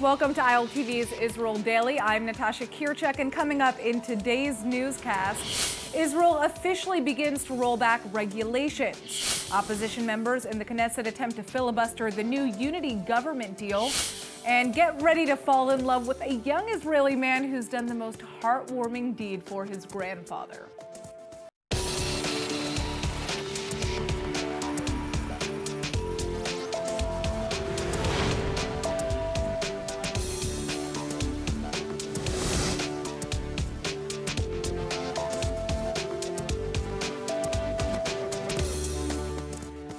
Welcome to ILTV's Israel Daily. I'm Natasha Kirchek, and coming up in today's newscast, Israel officially begins to roll back regulations. Opposition members in the Knesset attempt to filibuster the new unity government deal. And get ready to fall in love with a young Israeli man who's done the most heartwarming deed for his grandfather.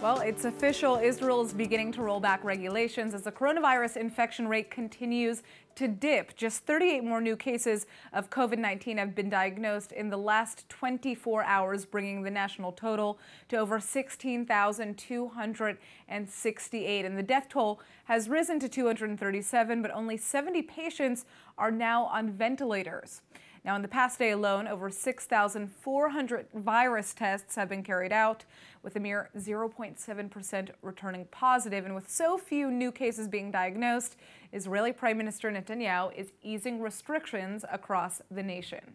Well, it's official. Israel is beginning to roll back regulations as the coronavirus infection rate continues to dip. Just 38 more new cases of COVID-19 have been diagnosed in the last 24 hours, bringing the national total to over 16,268. And the death toll has risen to 237, but only 70 patients are now on ventilators. Now, in the past day alone, over 6,400 virus tests have been carried out, with a mere 0.7% returning positive. And with so few new cases being diagnosed, Israeli Prime Minister Netanyahu is easing restrictions across the nation.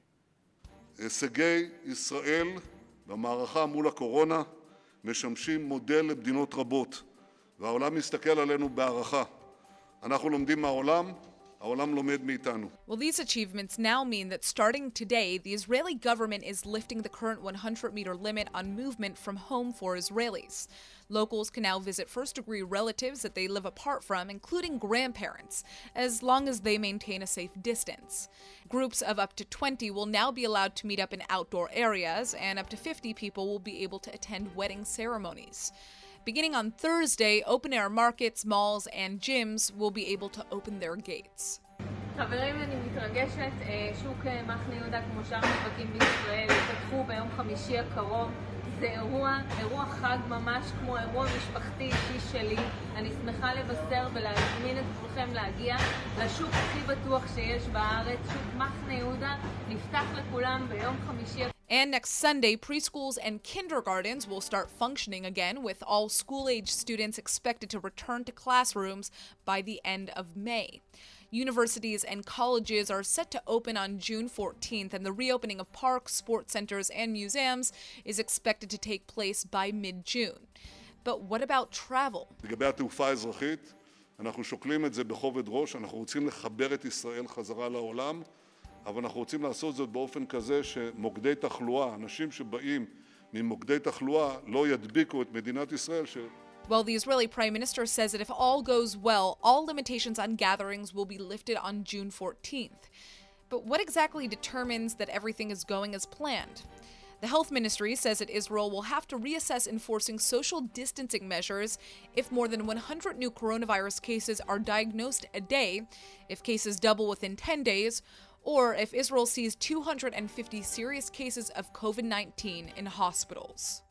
הישגי ישראל במערכה מול הקורונה משמשים מודל למדינות רבות, והעולם מסתכל עלינו בהערכה. אנחנו לומדים מהעולם. Well, these achievements now mean that starting today, the Israeli government is lifting the current 100-meter limit on movement from home for Israelis. Locals can now visit first-degree relatives that they live apart from, including grandparents, as long as they maintain a safe distance. Groups of up to 20 will now be allowed to meet up in outdoor areas, and up to 50 people will be able to attend wedding ceremonies. Beginning on Thursday, open-air markets, malls, and gyms will be able to open their gates. חברים, אני מתרגשת. שוק מחנה יהודה כמו שאר השווקים בישראל יפתחו ביום חמישי הקרוב. זה אירוע חג ממש כמו אירוע משפחתי אישי שלי. אני שמחה לבשר ולהזמין את כולכם להגיע לשוק הכי בטוח שיש בארץ. שוק מחנה יהודה נפתח לכולם ביום חמישי. And next Sunday, preschools and kindergartens will start functioning again, with all school-age students expected to return to classrooms by the end of May. Universities and colleges are set to open on June 14th, and the reopening of parks, sports centers, and museums is expected to take place by mid-June. But what about travel? לגבי התעופה האזרחית, אנחנו שוקלים את זה בכובד ראש. אנחנו רוצים לחבר את ישראל חזרה לעולם. אבל אנחנו רוצים לעשות זאת באופן כזה שמוקדי תחלואה, אנשים שבאים ממוקדי תחלואה לא ידביקו את מדינת ישראל. Well, the Israeli Prime Minister says that if all goes well, all limitations on gatherings will be lifted on June 14th. But what exactly determines that everything is going as planned? The health ministry says that Israel will have to reassess enforcing social distancing measures if more than 100 new coronavirus cases are diagnosed a day, if cases double within 10 days, or if Israel sees 250 serious cases of COVID-19 in hospitals.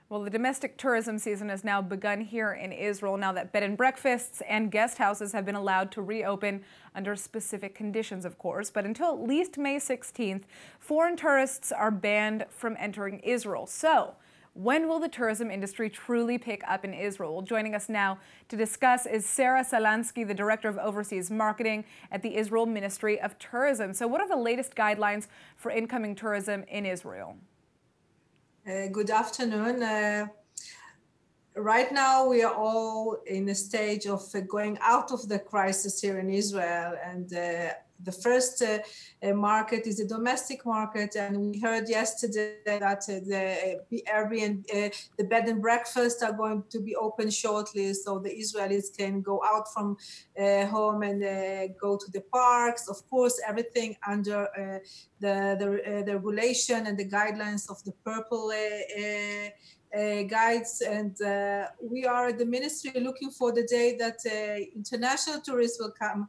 Well, the domestic tourism season has now begun here in Israel, now that bed and breakfasts and guest houses have been allowed to reopen under specific conditions, of course. But until at least May 16th, foreign tourists are banned from entering Israel. So, when will the tourism industry truly pick up in Israel? Well, joining us now to discuss is Sarah Salansky, the Director of Overseas Marketing at the Israel Ministry of Tourism. So what are the latest guidelines for incoming tourism in Israel? Good afternoon. Right now, we are all in a stage of going out of the crisis here in Israel, and the first market is the domestic market, and we heard yesterday that the Airbnb, the bed and breakfast are going to be open shortly, so the Israelis can go out from home and go to the parks. Of course, everything under the regulation and the guidelines of the purple guides, and we are at the ministry looking for the day that international tourists will come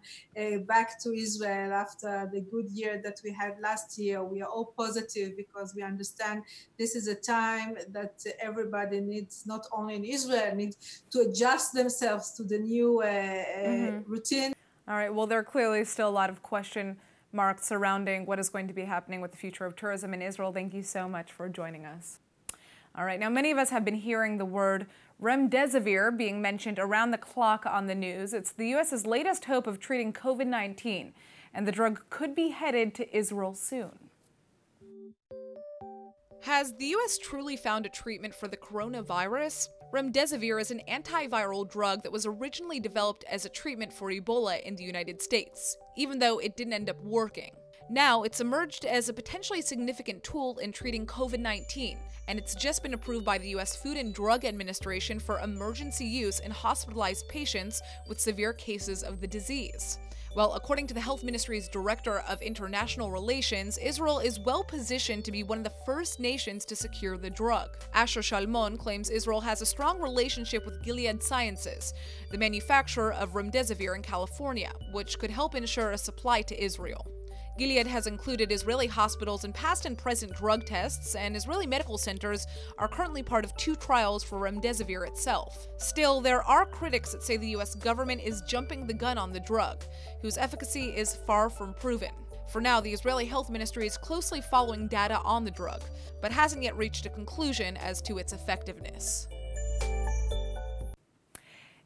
back to Israel after the good year that we had last year. We are all positive because we understand this is a time that everybody needs, not only in Israel, needs to adjust themselves to the new routine. All right, well, there are clearly still a lot of question marks surrounding what is going to be happening with the future of tourism in Israel. Thank you so much for joining us. All right, now many of us have been hearing the word remdesivir being mentioned around the clock on the news. It's the U.S.'s latest hope of treating COVID-19, and the drug could be headed to Israel soon. Has the U.S. truly found a treatment for the coronavirus? Remdesivir is an antiviral drug that was originally developed as a treatment for Ebola in the United States, even though it didn't end up working. Now, it's emerged as a potentially significant tool in treating COVID-19, and it's just been approved by the U.S. Food and Drug Administration for emergency use in hospitalized patients with severe cases of the disease. Well, according to the Health Ministry's Director of International Relations, Israel is well positioned to be one of the first nations to secure the drug. Asher Shalmon claims Israel has a strong relationship with Gilead Sciences, the manufacturer of remdesivir in California, which could help ensure a supply to Israel. Gilead has included Israeli hospitals in past and present drug tests, and Israeli medical centers are currently part of 2 trials for remdesivir itself. Still, there are critics that say the U.S. government is jumping the gun on the drug, whose efficacy is far from proven. For now, the Israeli Health Ministry is closely following data on the drug, but hasn't yet reached a conclusion as to its effectiveness.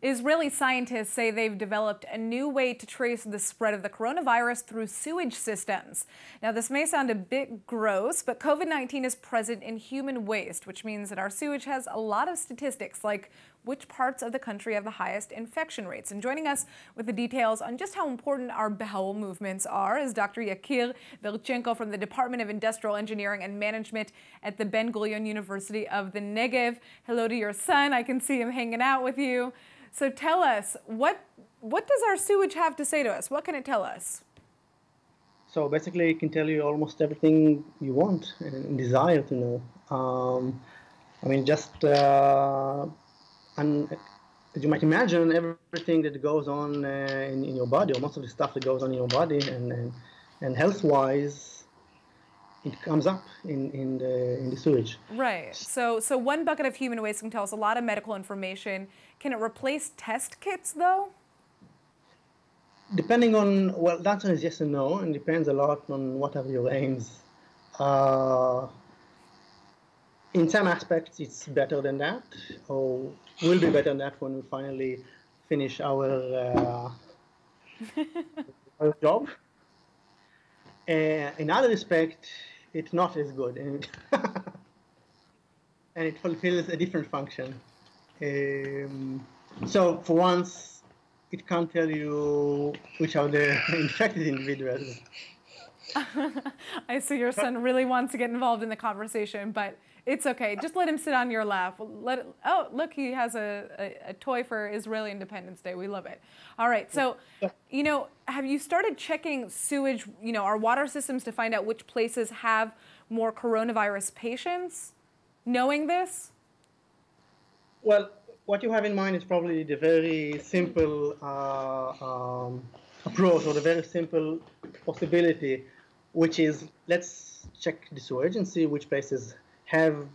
Israeli scientists say they've developed a new way to trace the spread of the coronavirus through sewage systems. Now, this may sound a bit gross, but COVID-19 is present in human waste, which means that our sewage has a lot of statistics, like which parts of the country have the highest infection rates. And joining us with the details on just how important our bowel movements are is Dr. Yakir Verchenko from the Department of Industrial Engineering and Management at the Ben-Gurion University of the Negev. Hello to your son. I can see him hanging out with you. So tell us, what does our sewage have to say to us? What can it tell us? So basically, it can tell you almost everything you want and desire to know. I mean, just as you might imagine, everything that goes on in your body, or most of the stuff that goes on in your body, and health-wise, it comes up in the sewage. Right. So one bucket of human waste can tell us a lot of medical information. Can it replace test kits, though? Depending on, well, the answer is yes and no, and depends a lot on what are your aims. In some aspects, it's better than that, or will be better than that when we finally finish our job. In other respects, it's not as good, and it fulfills a different function. So for once, it can't tell you which are the infected individuals. I see your son really wants to get involved in the conversation, but it's okay. Just let him sit on your lap. Oh, look, he has a toy for Israeli Independence Day. We love it. All right. So, have you started checking sewage, our water systems to find out which places have more coronavirus patients? Knowing this? Well, what you have in mind is probably the very simple approach, or the very simple possibility, which is let's check the sewage and see which places have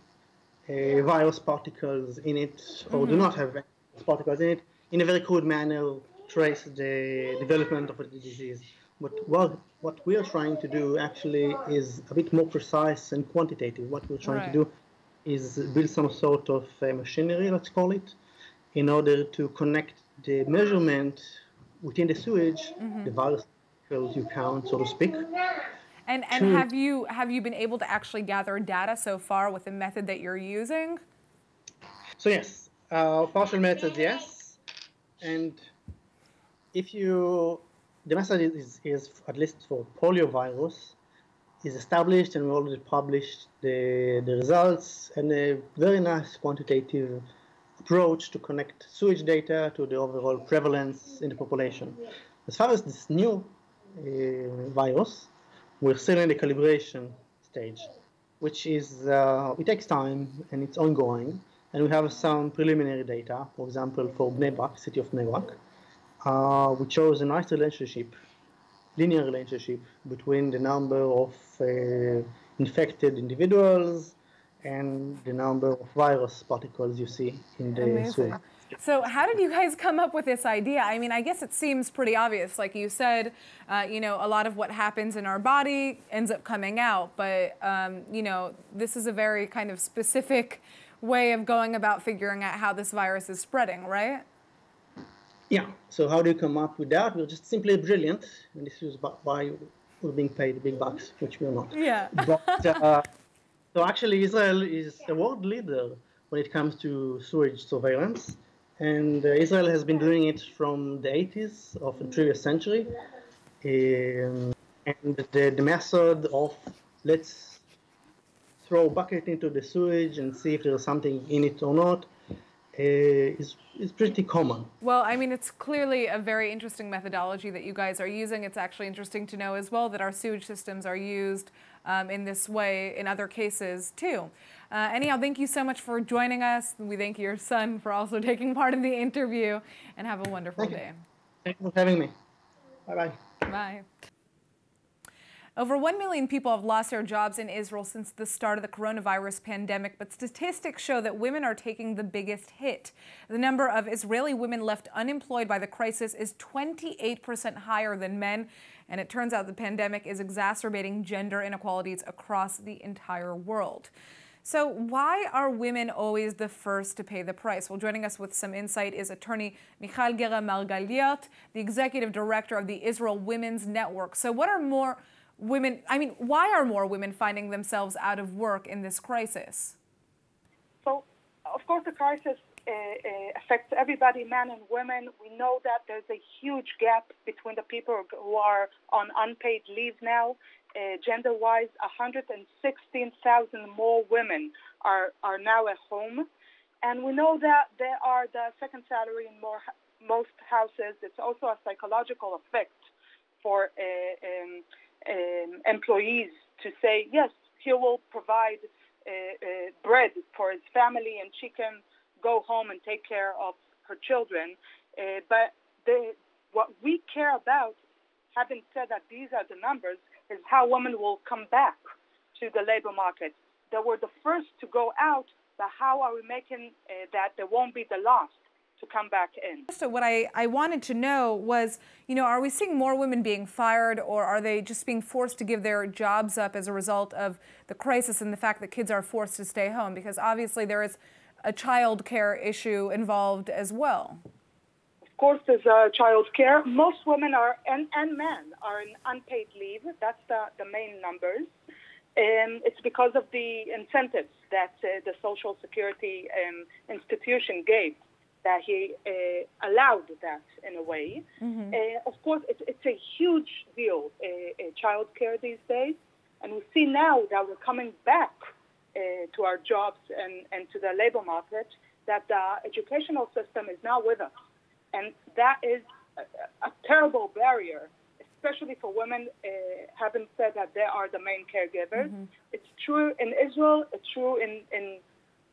virus particles in it or do not have virus particles in it, in a very crude manner, trace the development of the disease. But what we are trying to do actually is a bit more precise and quantitative. What we're trying to do is build some sort of machinery, let's call it, in order to connect the measurement within the sewage, the virus particles you count, so to speak. And have you been able to actually gather data so far with the method that you're using? So yes, partial methods, yes. And the method is at least for poliovirus, is established, and we already published the results, and a very nice quantitative approach to connect sewage data to the overall prevalence in the population. As far as this new virus, we're still in the calibration stage, which is, it takes time and it's ongoing. And we have some preliminary data, for example, for Bnei Brak, city of Bnei Brak, which shows a nice relationship, linear relationship between the number of infected individuals and the number of virus particles you see in the sewage. So how did you guys come up with this idea? I mean, I guess it seems pretty obvious. Like you said, a lot of what happens in our body ends up coming out. But, this is a very kind of specific way of going about figuring out how this virus is spreading, right? Yeah. So how do you come up with that? We're just simply brilliant, and this is why we're being paid big bucks, which we're not. Yeah. But so actually, Israel is a world leader when it comes to sewage surveillance, and Israel has been doing it from the 80s of the previous century. And the method of let's throw a bucket into the sewage and see if there's something in it or not is pretty common. Well, I mean, it's clearly a very interesting methodology that you guys are using. It's actually interesting to know as well that our sewage systems are used in this way in other cases too. Anyhow, thank you so much for joining us. We thank your son for also taking part in the interview, and have a wonderful day. Thank you for having me. Bye-bye. Bye. Over 1 million people have lost their jobs in Israel since the start of the coronavirus pandemic, but statistics show that women are taking the biggest hit. The number of Israeli women left unemployed by the crisis is 28% higher than men, and it turns out the pandemic is exacerbating gender inequalities across the entire world. So why are women always the first to pay the price? Well, joining us with some insight is attorney Michal Gera Margaliot, the executive director of the Israel Women's Network. So why are more women finding themselves out of work in this crisis? So, of course, the crisis affects everybody, men and women. We know that there's a huge gap between the people who are on unpaid leave now. Gender-wise, 116,000 more women are now at home. And we know that there are the second salary in most houses. It's also a psychological effect for employees to say, yes, he will provide bread for his family and she can go home and take care of her children. But what we care about, having said that these are the numbers, is how women will come back to the labor market. They were the first to go out, but how are we making that there won't be the last to come back in? So what I wanted to know was, are we seeing more women being fired, or are they just being forced to give their jobs up as a result of the crisis and the fact that kids are forced to stay home? Because obviously there is a child care issue involved as well. Of course, there's child care. Most women are, and men are in unpaid leave. That's the main numbers. It's because of the incentives that the Social Security institution gave, that he allowed that in a way. Mm-hmm. Of course, it's a huge deal, child care these days. And we see now that we're coming back to our jobs and to the labor market, that the educational system is now with us. And that is a terrible barrier, especially for women, having said that they are the main caregivers. Mm-hmm. It's true in Israel, it's true in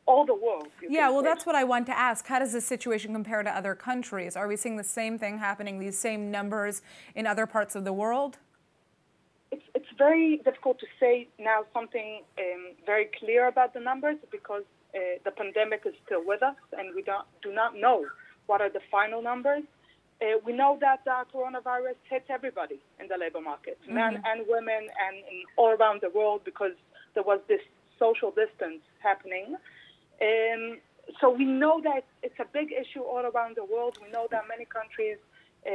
all the world. Yeah, well, that's what I want to ask. How does this situation compare to other countries? Are we seeing the same thing happening, these same numbers in other parts of the world? It's very difficult to say now something very clear about the numbers, because the pandemic is still with us and we do not know what are the final numbers. We know that the coronavirus hits everybody in the labor market, mm-hmm. men and women, and all around the world, because there was this social distance happening. So we know that it's a big issue all around the world. We know that many countries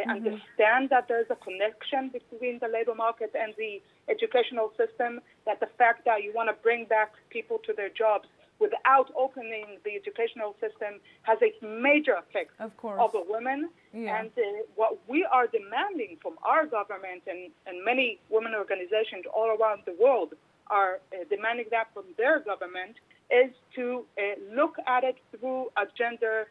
understand that there's a connection between the labor market and the educational system, that the fact that you want to bring back people to their jobs without opening the educational system has a major effect over women. Yeah. And what we are demanding from our government and many women organizations all around the world are demanding that from their government is to look at it through a gender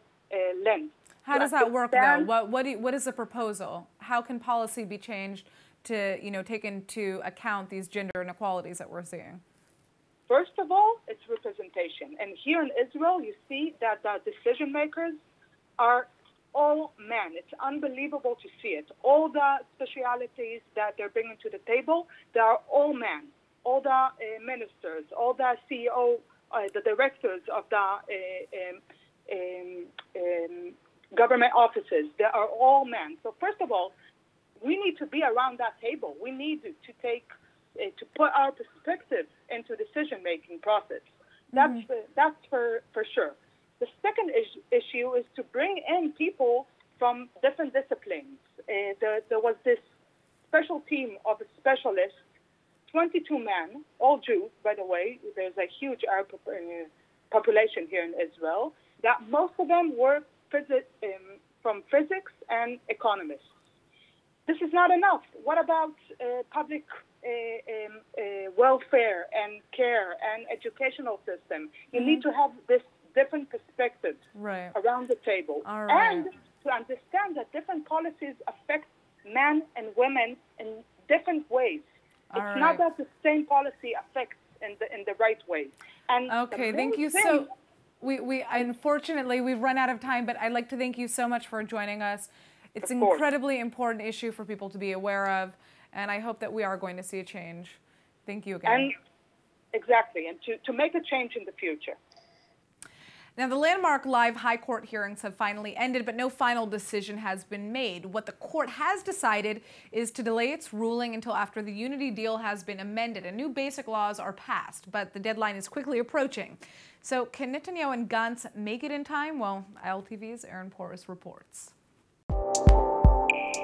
lens. How does that work, though? What is the proposal? How can policy be changed to take into account these gender inequalities that we're seeing? First of all, it's representation. And here in Israel, you see that the decision makers are all men. It's unbelievable to see it. All the specialities that they're bringing to the table, they are all men. All the ministers, all the CEO, the directors of the government offices, they are all men. So first of all, we need to be around that table. We need to put our perspective into decision-making process. That's for sure. The second issue is to bring in people from different disciplines. There was this special team of specialists, 22 men, all Jews, by the way. There's a huge Arab population here in Israel, that most of them were from physics and economists. This is not enough. What about public welfare and care and educational system? You need to have this different perspectives around the table. And to understand that different policies affect men and women in different ways. It's not that the same policy affects in the right way. And thank you. So we unfortunately we've run out of time, but I'd like to thank you so much for joining us. It's an incredibly important issue for people to be aware of, and I hope that we are going to see a change. Thank you again. And exactly, and to make a change in the future. Now, the landmark live high court hearings have finally ended, but no final decision has been made. What the court has decided is to delay its ruling until after the unity deal has been amended and new basic laws are passed, but the deadline is quickly approaching. So can Netanyahu and Gantz make it in time? Well, ILTV's Aaron Porras reports.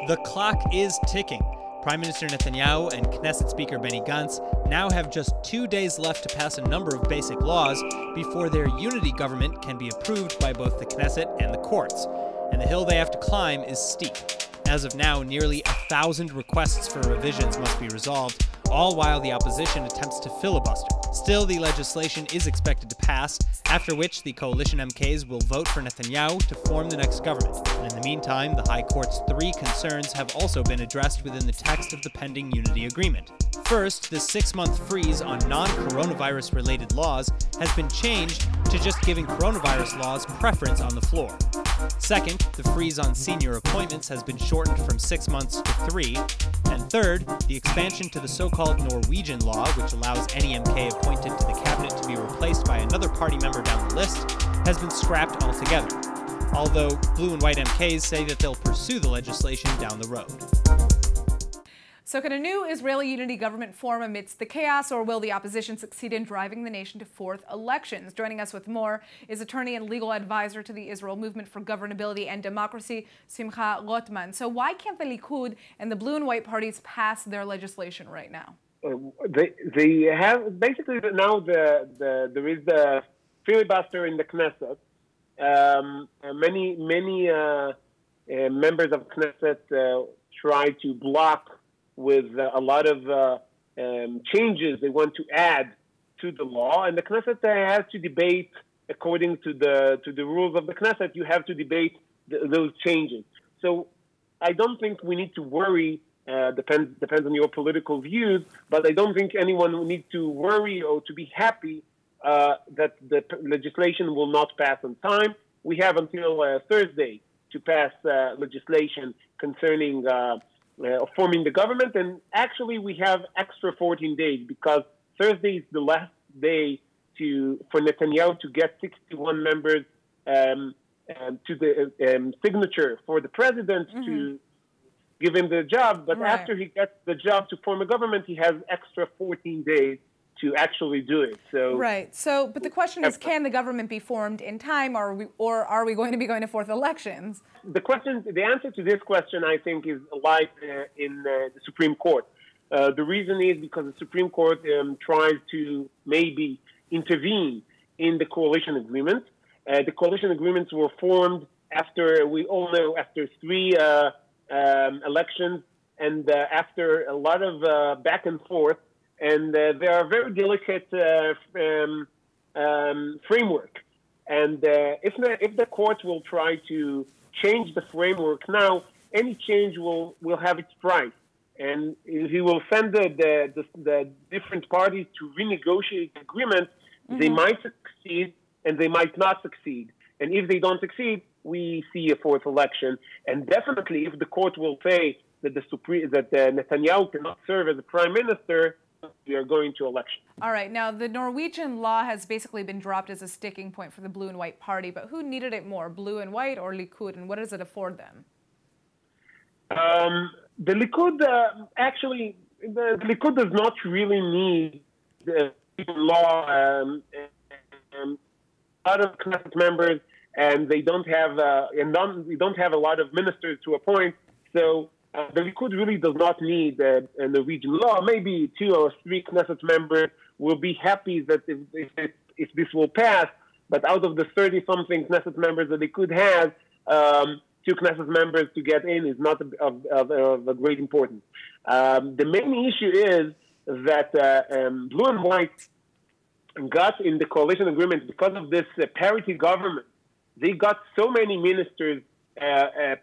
The clock is ticking. Prime Minister Netanyahu and Knesset Speaker Benny Gantz now have just 2 days left to pass a number of basic laws before their unity government can be approved by both the Knesset and the courts. And the hill they have to climb is steep. As of now, nearly 1,000 requests for revisions must be resolved, all while the opposition attempts to filibuster. Still, the legislation is expected to pass, after which the coalition MKs will vote for Netanyahu to form the next government. And in the meantime, the High Court's 3 concerns have also been addressed within the text of the pending unity agreement. First, the 6-month freeze on non-coronavirus-related laws has been changed to just giving coronavirus laws preference on the floor. Second, the freeze on senior appointments has been shortened from 6 months to 3. And third, the expansion to the so-called Norwegian law, which allows any MK appointed to the cabinet to be replaced by another party member down the list, has been scrapped altogether. Although blue and white MKs say that they'll pursue the legislation down the road. So can a new Israeli unity government form amidst the chaos, or will the opposition succeed in driving the nation to fourth elections? Joining us with more is attorney and legal advisor to the Israel Movement for Governability and Democracy, Simcha Rotman. So why can't the Likud and the blue and white parties pass their legislation right now? They have basically now there is the filibuster in the Knesset. Many members of Knesset try to block with a lot of changes they want to add to the law, and the Knesset has to debate according to the rules of the Knesset. You have to debate those changes. So I don't think we need to worry. Depends on your political views, but I don't think anyone needs to worry or to be happy that the legislation will not pass on time. We have until Thursday to pass legislation concerning forming the government, and actually we have extra 14 days because Thursday is the last day for Netanyahu to get 61 members to the signature for the president to give him the job. But after he gets the job to form a government, he has extra 14 days to actually do it. So but the question is, can the government be formed in time, or are we going to be going to fourth elections? The answer to this question, I think, is lies in the Supreme Court. The reason is because the Supreme Court tries to maybe intervene in the coalition agreement. The coalition agreements were formed after, we all know, after 3 elections and after a lot of back and forth. And they are very delicate framework. And if the court will try to change the framework now, any change will have its price. And he will send the different parties to renegotiate the agreement. They might succeed and they might not succeed. And if they don't succeed, we see a fourth election. And definitely, if the court will say that Netanyahu cannot serve as a prime minister, we are going to election. All right. Now, the Norwegian law has basically been dropped as a sticking point for the blue and white party, but who needed it more, blue and white or Likud, and what does it afford them? The Likud, actually, the Likud does not really need the law a lot of Knesset members, and they don't have we don't have a lot of ministers to appoint. So the Likud really does not need a Norwegian law. Maybe 2 or 3 Knesset members will be happy that if this will pass. But out of the 30-something Knesset members that Likud has, 2 Knesset members to get in is not of great importance. The main issue is that Blue and White got in the coalition agreement because of this parity government. They got so many ministers'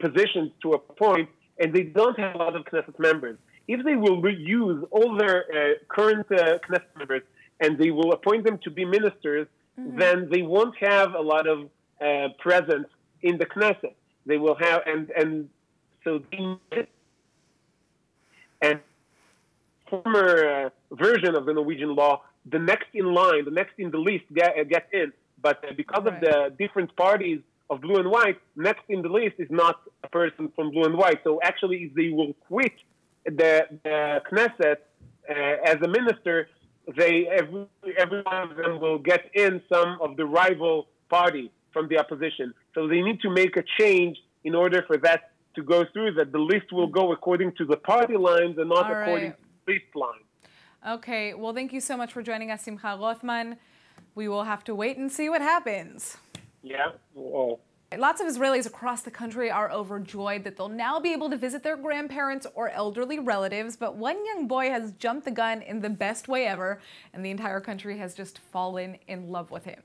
positions to appoint, and they don't have a lot of Knesset members. If they will reuse all their current Knesset members and they will appoint them to be ministers, then they won't have a lot of presence in the Knesset. They will have, and so and former version of the Norwegian law, the next in line, the next in the list get in. But because of the different parties of Blue and White, next in the list is not a person from Blue and White. So actually, if they will quit the Knesset as a minister, every one of them will get in some of the rival party from the opposition. So they need to make a change in order for that to go through, that the list will go according to the party lines and not according to the list lines. Okay, well, thank you so much for joining us, Simcha Rothman. We will have to wait and see what happens. Yeah. Well, lots of Israelis across the country are overjoyed that they'll now be able to visit their grandparents or elderly relatives, but one young boy has jumped the gun in the best way ever, and the entire country has just fallen in love with him.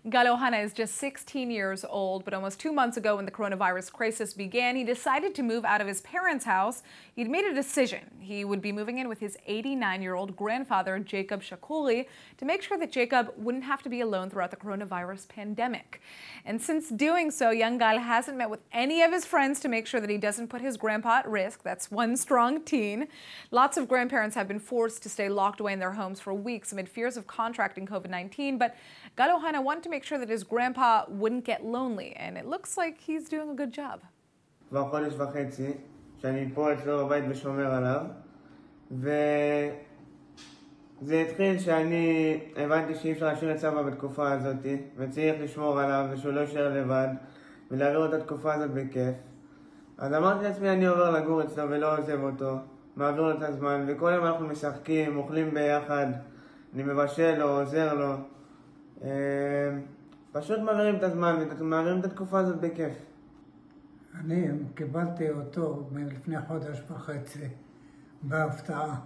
Gal Ohana is just 16 years old, but almost 2 months ago when the coronavirus crisis began, he decided to move out of his parents' house. He'd made a decision. He would be moving in with his 89-year-old grandfather, Jacob Shakuli, to make sure that Jacob wouldn't have to be alone throughout the coronavirus pandemic. And since doing so, young Gal hasn't met with any of his friends to make sure that he doesn't put his grandpa at risk. That's one strong teen. Lots of grandparents have been forced to stay locked away in their homes for weeks amid fears of contracting COVID-19, but Gal Ohana wanted to make sure that his grandpa wouldn't get lonely, and it looks like he's doing a good job. כבר חודש וחצי שאני פה אצלו בבית ושומר עליו, וזה התחיל שאני הבנתי שאי אפשר להשאיר את סבא בתקופה הזאת, וצריך לשמור עליו ושהוא לא יישאר לבד ולהעביר את התקופה הזאת בכיף. אז אמרתי לעצמי אני עובר לגור אצלו ולא עוזב אותו, מעביר לו את הזמן, וכל יום אנחנו משחקים, אוכלים ביחד, אני מבשל לו, עוזר לו. פשוט מעבירים את הזמן ומעבירים את התקופה הזאת בכיף. אני קיבלתי אותו מלפני חודש וחצי בהפתעה,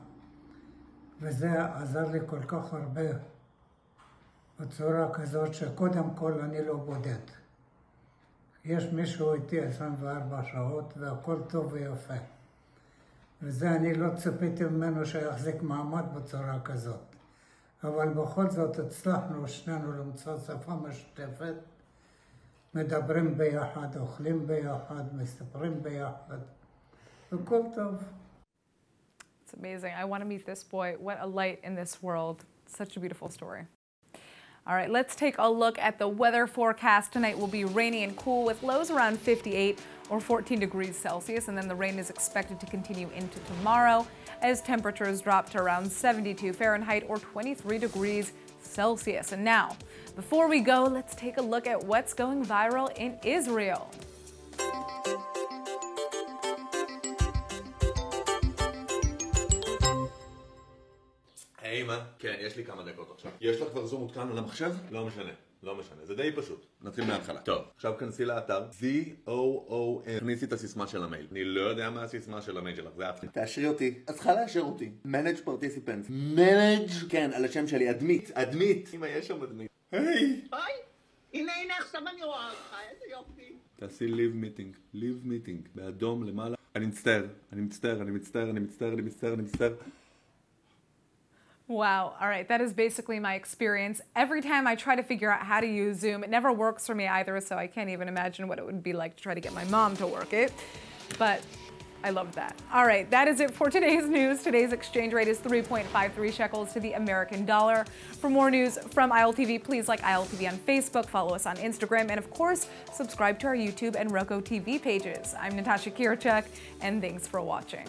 וזה עזר לי כל כך הרבה בצורה כזאת שקודם כל אני לא בודד. יש מישהו איתי 24 שעות והכל טוב ויפה. וזה אני לא ציפיתי ממנו שיחזיק מעמד בצורה כזאת. אבל בכל זאת הצלחנו שנינו למצוא שפה משותפת, מדברים ביחד, אוכלים ביחד, מספרים ביחד, וכל טוב. It's amazing. I want to meet this boy. What a light in this world. Such a beautiful story. All right, let's take a look at the weather forecast. Tonight will be rainy and cool with lows around 58 or 14 degrees Celsius, and then the rain is expected to continue into tomorrow as temperatures drop to around 72 Fahrenheit or 23 degrees Celsius. And now, before we go, let's take a look at what's going viral in Israel. אמא, כן, יש לי כמה דקות עכשיו. יש לך כבר זום מותקן על המחשב? לא משנה, לא משנה, זה די פשוט. נתחיל מההתחלה. טוב, עכשיו כנסי לאתר ZOOM. תכניסי את הסיסמה של המייל. אני לא יודע מה הסיסמה של המייל שלך, זה עצמי. תאשרי אותי. את צריכה לאשר אותי. Manage Participants. Manage? כן, על השם שלי, אדמית. אדמית. אמא, יש שם אדמית. היי! הנה, עכשיו אני רואה אותך, איזה יופי. תעשי Live Meeting. Live Meeting. באדום למעלה. אני מצטער. אני מצטער, אני מצטער, אני מצטער, אני מצטער, אני מצטער. Wow. All right. That is basically my experience. Every time I try to figure out how to use Zoom, it never works for me either, so I can't even imagine what it would be like to try to get my mom to work it. But I love that. All right. That is it for today's news. Today's exchange rate is 3.53 shekels to the American dollar. For more news from ILTV, please like ILTV on Facebook, follow us on Instagram, and of course, subscribe to our YouTube and Roku TV pages. I'm Natasha Kirchuk, and thanks for watching.